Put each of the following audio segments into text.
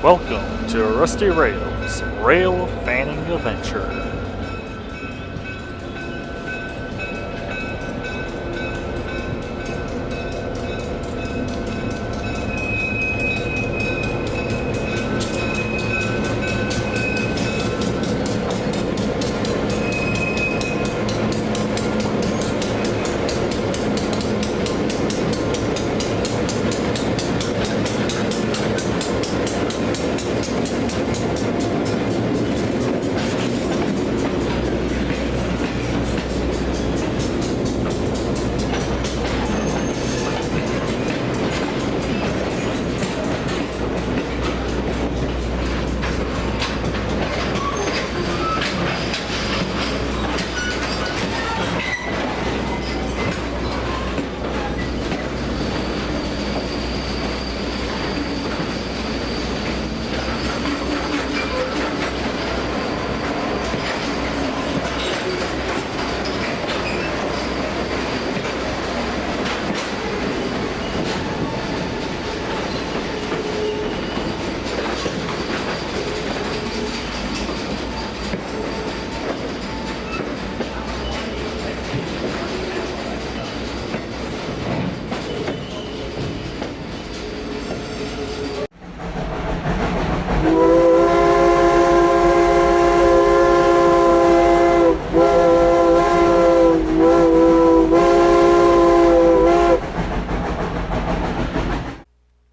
Welcome to Rusty Rail's Rail Fanning Adventure.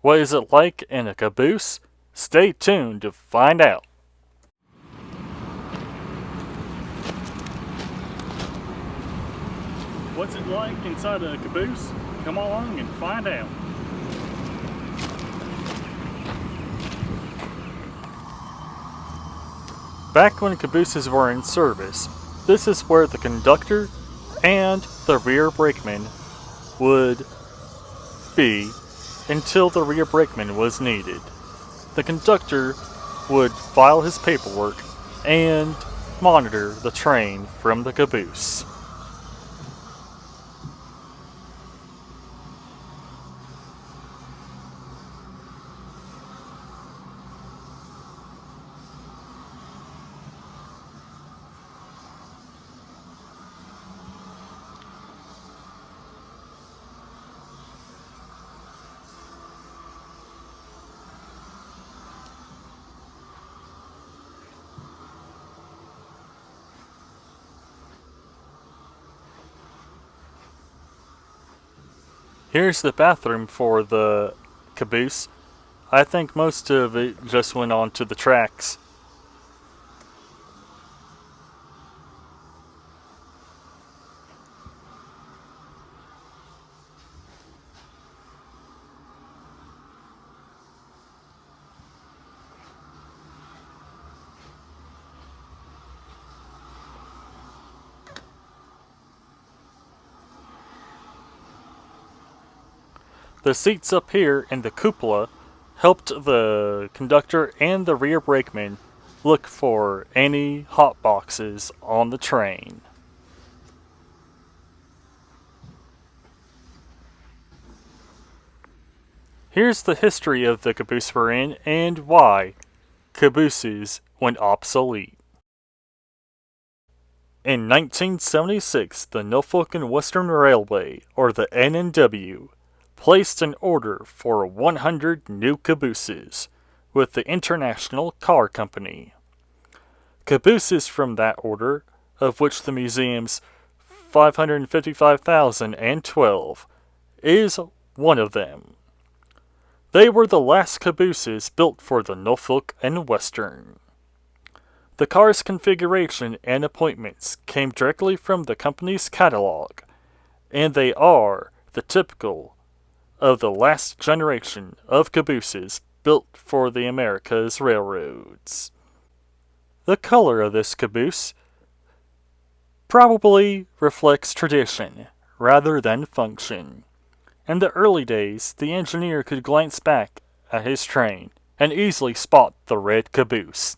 What is it like in a caboose? Stay tuned to find out. What's it like inside a caboose? Come along and find out. Back when cabooses were in service, this is where the conductor and the rear brakeman would be until the rear brakeman was needed. The conductor would file his paperwork and monitor the train from the caboose. Here's the bathroom for the caboose. I think most of it just went onto the tracks. The seats up here in the cupola helped the conductor and the rear brakeman look for any hot boxes on the train. Here's the history of the caboose we're in and why cabooses went obsolete. In 1976, the Norfolk and Western Railway, or the NNW, placed an order for 100 new cabooses with the International Car Company. Cabooses from that order, of which the museum's 555,012 is one of them. They were the last cabooses built for the Norfolk and Western. The car's configuration and appointments came directly from the company's catalog, and they are the typical of the last generation of cabooses built for the America's railroads. The color of this caboose probably reflects tradition rather than function. In the early days, the engineer could glance back at his train and easily spot the red caboose.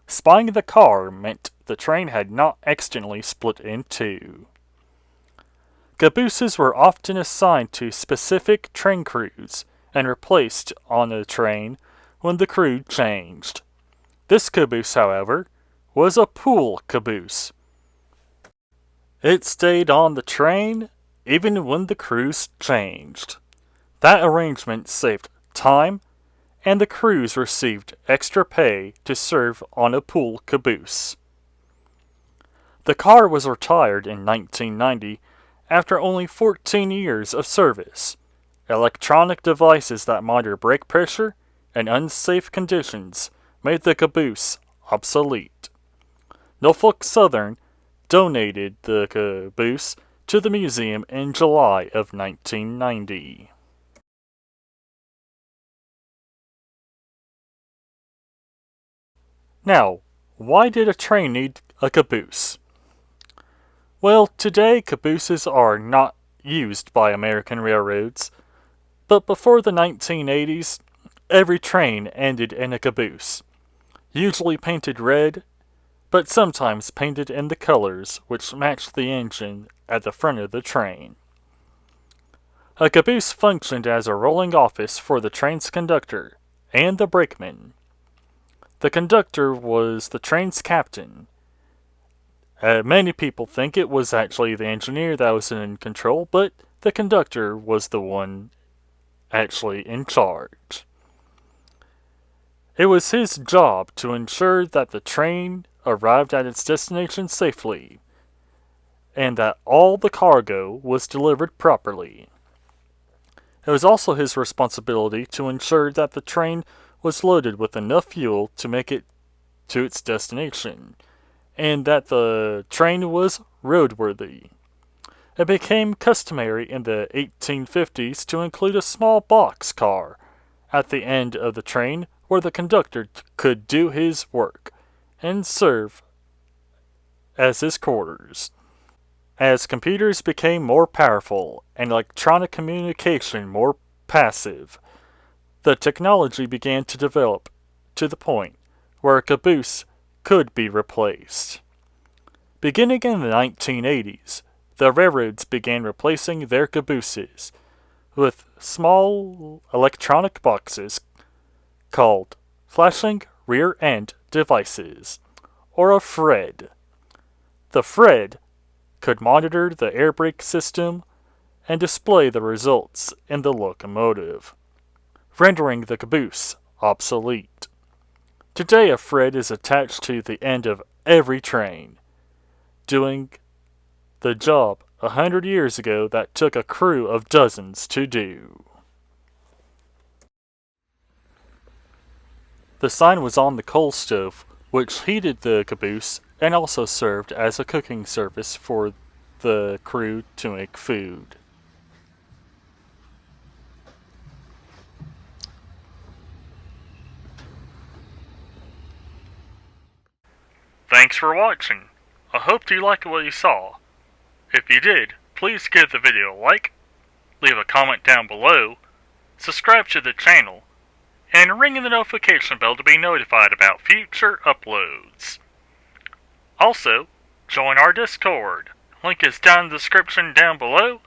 Spying the car meant the train had not accidentally split in two. Cabooses were often assigned to specific train crews and were placed on a train when the crew changed. This caboose, however, was a pool caboose. It stayed on the train even when the crews changed. That arrangement saved time, and the crews received extra pay to serve on a pool caboose. The car was retired in 1990 after only 14 years of service. Electronic devices that monitor brake pressure and unsafe conditions made the caboose obsolete. Norfolk Southern donated the caboose to the museum in July of 1990. Now, why did a train need a caboose? Well, today cabooses are not used by American railroads, but before the 1980s, every train ended in a caboose, usually painted red, but sometimes painted in the colors which matched the engine at the front of the train. A caboose functioned as a rolling office for the train's conductor and the brakeman. The conductor was the train's captain. Many people think it was actually the engineer that was in control, but the conductor was the one actually in charge. It was his job to ensure that the train arrived at its destination safely, and that all the cargo was delivered properly. It was also his responsibility to ensure that the train was loaded with enough fuel to make it to its destination, and that the train was roadworthy. It became customary in the 1850s to include a small box car at the end of the train where the conductor could do his work and serve as his quarters. As computers became more powerful and electronic communication more passive, the technology began to develop to the point where a caboose could be replaced. Beginning in the 1980s, the railroads began replacing their cabooses with small electronic boxes called flashing rear end devices, or a FRED. The FRED could monitor the air brake system and display the results in the locomotive, rendering the caboose obsolete. Today a FRED is attached to the end of every train, doing the job 100 years ago that took a crew of dozens to do. The sign was on the coal stove, which heated the caboose and also served as a cooking service for the crew to make food. Thanks for watching. I hope you liked what you saw. If you did, please give the video a like, leave a comment down below, subscribe to the channel, and ring the notification bell to be notified about future uploads. Also, join our Discord. Link is down in the description down below,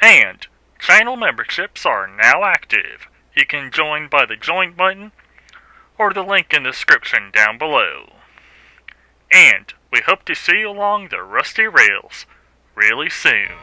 and channel memberships are now active. You can join by the join button or the link in the description down below. And we hope to see you along the rusty rails really soon.